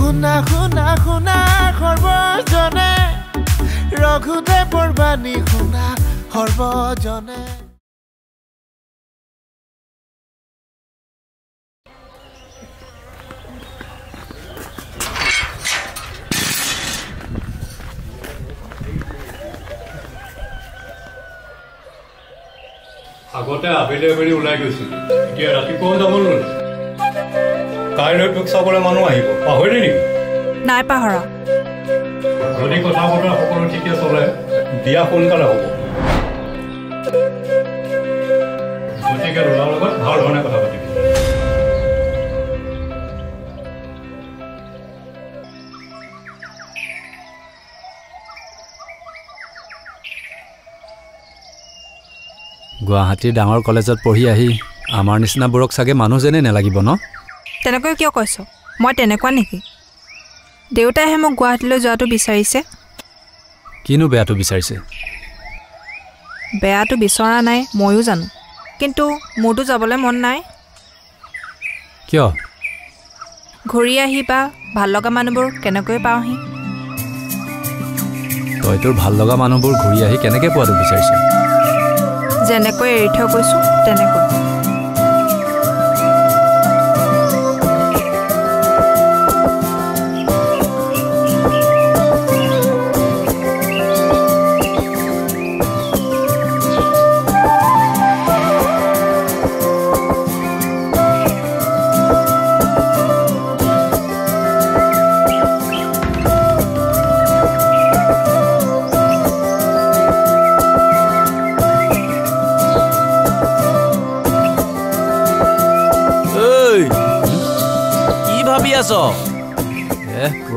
শুনা শুনা শুনা সৰ্বজনে ৰঘুদেৱৰ বাণী শুনা সৰ্বজনে আগতে আবেলি আবেলি ওলাই গৈছিল এতিয়া ৰাতিপুৱা যাব নোৱাৰি কাইলৈ তোক চাবলৈ মানুহ আহিব পাহৰিলি নেকি নাই পাহৰা যদি কথা বতৰা সকলো ঠিকে চলে বিয়া সোনকালে হ'ব গতিকে ল'ৰাৰ লগত ভাল ধৰণে কথা পাতিবি গুৱাহাটীৰ ডাঙৰ কলেজত পঢ়ি আহি আমাৰ নিচিনাবোৰক চাগে মানুহ যেনে নালাগিব ন তেনেকৈ কিয় কৈছ মই তেনেকুৱা নেকি দেউতাইহে মোক গুৱাহাটীলৈ যোৱাটো বিচাৰিছে কিনো বেয়াটো বিচাৰিছে বেয়াটো বিচৰা নাই ময়ো জানো কিন্তু মোৰতো যাবলৈ মন নাই কিয় ঘূৰি আহি বা ভাল লগা মানুহবোৰ কেনেকৈ পাওঁহি তই তোৰ ভাল লগা মানুহবোৰ ঘূৰি আহি কেনেকৈ পোৱাটো বিচাৰিছ যেনেকৈ এৰি থৈ গৈছোঁ তেনেকৈ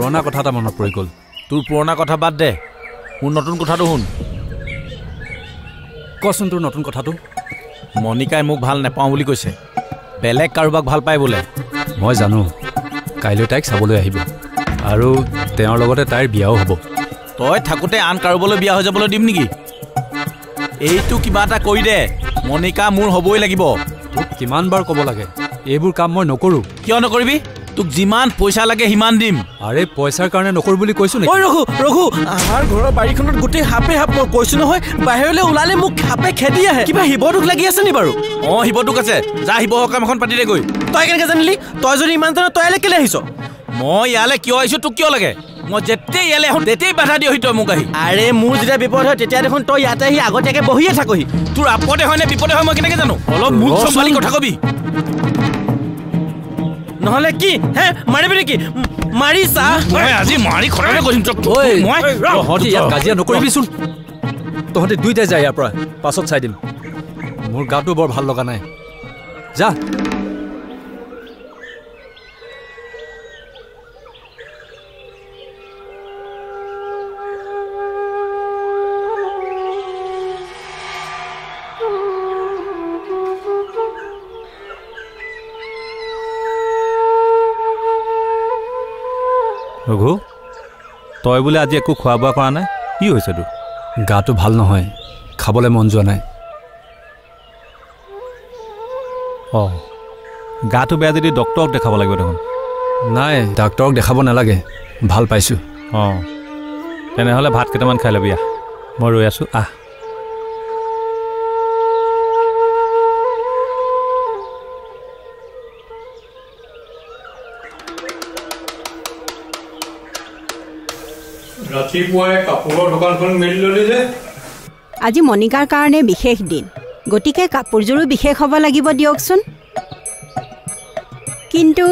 পুৰণা কথা এটা মনত পৰি গ'ল তোৰ পুৰণা কথা বাদ দে মোৰ নতুন কথাটো শুন কচোন তোৰ নতুন কথাটো মণিকাই মোক ভাল নাপাওঁ বুলি কৈছে বেলেগ কাৰোবাক ভাল পায় বোলে মই জানো কাইলৈ তাইক চাবলৈ আহিব আৰু তেওঁৰ লগতে তাইৰ বিয়াও হ'ব তই থাকোঁতে আন কাৰোবালৈ বিয়া হৈ যাবলৈ দিম নেকি এইটো কিবা এটা কৰি দে মণিকা মোৰ হ'বই লাগিব তোক কিমানবাৰ ক'ব লাগে এইবোৰ কাম মই নকৰোঁ কিয় নকৰিবি তোক যিমান পইচা লাগে সিমান দিম আৰে পইচাৰ কাৰণে নকৰোঁ বুলি কৈছোঁ নেকি ৰঘু ৰঘু আমাৰ ঘৰৰ বাৰীখনত গোটেই সাপে সাপ মই কৈছোঁ নহয় বাহিৰলৈ ওলালে মোক সাপে খেদি আহে কিবা শিৱদোষ লাগি আছে নি বাৰু অঁ শিৱদোষ আছে যা শিৱ সকাম এখন পাতি দে গৈ তই কেনেকৈ জানিলি তই যদি ইমান জান তই ইয়ালৈ কেলৈ আহিছ মই ইয়ালৈ কিয় আহিছোঁ তোক কিয় লাগে মই যেতিয়াই ইয়ালৈ আহোঁ তেতিয়াই বাধা দিয়হি তই মোক আহি আৰে মোৰ যেতিয়া বিপদ হয় তেতিয়া দেখোন তই ইয়াতে আহি আগতীয়াকৈ বহিয়ে থাকহি তোৰ আপদে হয় নে বিপদে হয় মই কেনেকৈ জানো অলপ মুখ চম্ভালি কথা কবি নহ'লে কি হে মাৰিবি নেকি মাৰি চা মই আজি মাৰি খৰালে কৈছিম মই তহঁতি ইয়াত কাজিয়া নকৰিবিচোন তহঁতি দুইটাই যায় ইয়াৰ পৰা পাছত চাই দিম মোৰ গাটো বৰ ভাল লগা নাই যা ৰঘু তই বোলে আজি একো খোৱা বোৱা কৰা নাই কি হৈছে তোৰ গাটো ভাল নহয় খাবলৈ মন যোৱা নাই অঁ গাটো বেয়া যদি ডক্তৰক দেখাব লাগিব দেখোন নাই ডাক্তৰক দেখাব নালাগে ভাল পাইছোঁ অঁ তেনেহ'লে ভাত কেইটামান খাই ল'বি আহ মই ৰৈ আছোঁ আহ ৰাতিপুৱাই কাপোৰৰ দোকানখন মেলি ল'লি যে আজি মণিকাৰ কাৰণে বিশেষ দিন গতিকে কাপোৰযোৰো বিশেষ হ'ব লাগিব দিয়কচোন কিন্তু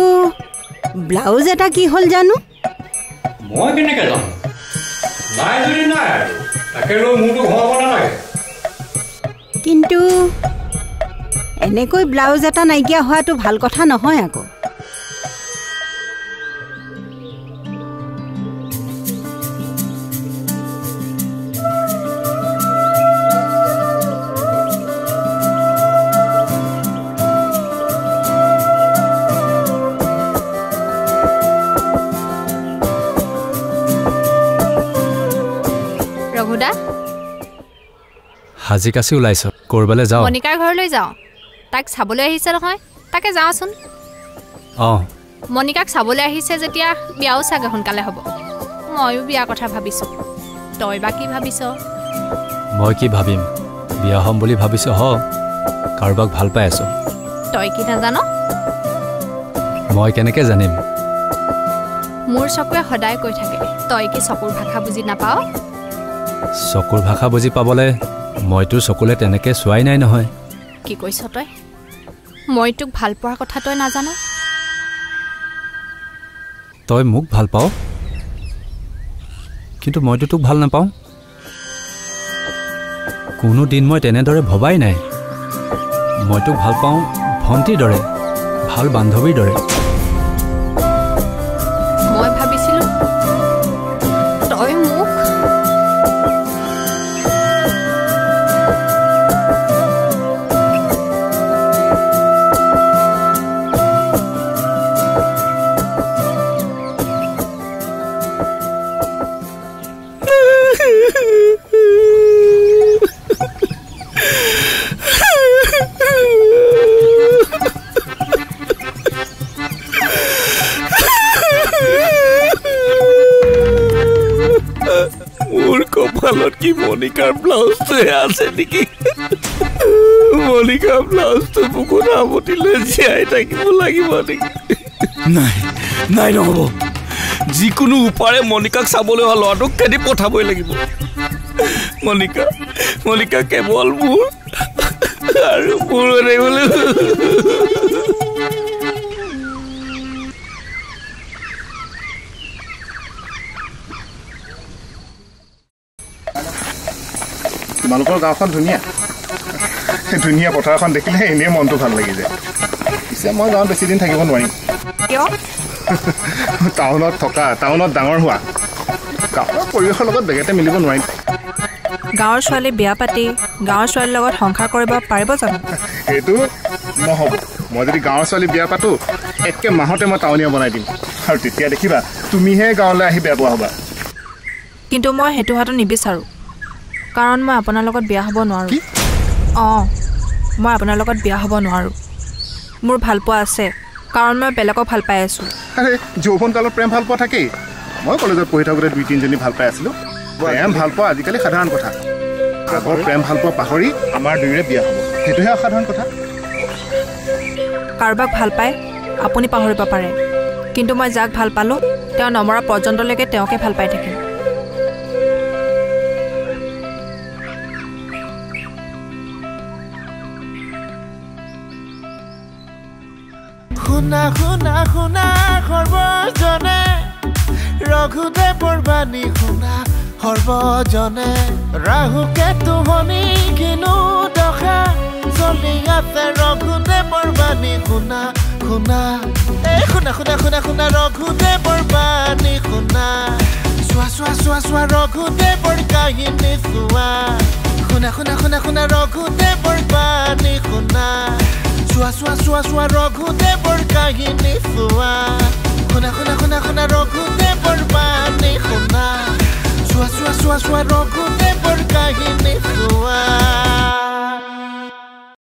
ব্লাউজ এটা কি হ'ল জানো মই কেনেকৈ যাম নাই যদি নাই আৰু তাকে লৈ মোৰতো ঘূৰাব নালাগে কিন্তু এনেকৈ ব্লাউজ এটা নাইকিয়া হোৱাটো ভাল কথা নহয় আকৌ হাজি কাছি ওলাইছ কৰবালৈ যাওঁ মণিকাৰ ঘৰলৈ যাওঁ তাক চাবলৈ আহিছে নহয় তাকে যাওঁচোন অঁ মনিকাক চাবলৈ আহিছে যেতিয়া বিয়াও চাগে সোনকালে হ'ব ময়ো বিয়া কথা ভাবিছো তই বা কি ভাবিছ মই কি ভাবিম বিয়া হ'ম বুলি ভাবিছো হ কাৰোবাক ভাল পাই আছো তই কি নাজানো মই কেনেকৈ জানিম মোৰ চকুৱে সদায় কৈ থাকে তই কি চকুৰ ভাষা বুজি নাপাও চকুৰ ভাষা বুজি পাবলৈ মইতো চকুলে তেনেকৈ চোৱাই নাই নহয় কি কৈছ তই মই তোক ভাল পোৱাৰ কথা তই নাজানো তই মোক ভাল পাওঁ কিন্তু মইতো তোক ভাল নাপাওঁ কোনো দিন মই তেনেদৰে ভবাই নাই মই তোক ভাল পাওঁ ভণ্টিৰ দৰে ভাল বান্ধৱীৰ দৰে মই ভাবিছিলো তই মোক কি মনিকাৰ ব্লাউজটোহে আছে নেকি মনিকাৰ ব্লাউজটো বুকুত সাৱটিলে জীয়াই থাকিব লাগিব নেকি নাই নাই নহ'ব যিকোনো উপায়ে মনিকাক চাবলৈ অহা ল'ৰাটোক খেদি পঠাবই লাগিব মনিকা কেৱল মোৰ আৰু মোৰ বোলে তোমালোকৰ গাঁওখন ধুনীয়া ধুনীয়া পথাৰখন দেখিলে এনেই মনটো ভাল লাগি যায় পিছে মই গাঁৱত বেছি দিন থাকিব নোৱাৰিম কিয় টাউনত ডাঙৰ হোৱা গাঁৱৰ পৰিৱেশৰ লগত বেগেতে মিলিব নোৱাৰিম গাঁৱৰ ছোৱালী বিয়া পাতি গাঁৱৰ ছোৱালীৰ লগত সংসাৰ কৰিব পাৰিব জানো এইটো নহ'ব মই যদি গাঁৱৰ ছোৱালী বিয়া পাতো একে মাহতে মই টাউনীয়া বনাই দিম আৰু তেতিয়া দেখিবা তুমিহে গাঁৱলৈ আহি বেয়া পোৱা হ'বা কিন্তু মই সেইটো হোৱাটো নিবিচাৰোঁ কাৰণ মই আপোনাৰ লগত বিয়া হ'ব নোৱাৰোঁ অঁ মই আপোনাৰ লগত বিয়া হ'ব নোৱাৰোঁ মোৰ ভাল পোৱা আছে কাৰণ মই বেলেগক ভাল পাই আছোঁ আৰে যৌৱনকালত প্ৰেম ভাল পোৱা থাকেই মই কলেজত পঢ়ি থাকোঁতে 2-3জনী ভাল পাই আছিলোঁ প্ৰেম ভাল পোৱা আজিকালি সাধাৰণ কথা আগৰ প্ৰেম ভাল পোৱা পাহৰি আমাৰ দুয়োৰে বিয়া হ'ব সেইটোহে অসাধাৰণ কথা কাৰোবাক ভাল পাই আপুনি পাহৰিব পাৰে কিন্তু মই যাক ভাল পালোঁ তেওঁ নমৰা পৰ্যন্তলৈকে তেওঁকে ভাল পাই থাকিম শুনা শুনা শুনা সৰ্বজনে ৰঘুদেৱৰ বাণী শুনা সৰ্বজনে ৰাহুকে তুহনি কিনো দশা চলি আছে ৰঘুদেৱৰ বাণী শুনা শুনা এই শুনা শুনা শুনা শুনা ৰঘুদেৱৰ বাণী শুনা চোৱা চোৱা চোৱা চোৱা ৰঘুদেৱৰ কাহিনী চোৱা শুনা শুনা শুনা শুনা ৰঘুদেৱৰ বাণী শুনা চোৱা চোৱা চোৱা চোৱা ৰঘুদেৱৰ কাহিনী চোৱা শুনা শুনা শুনা শুনা ৰঘুদেৱৰ বাণী শুনা চোৱা চোৱা চোৱা চোৱা ৰঘুদেৱৰ কাহিনী চোৱা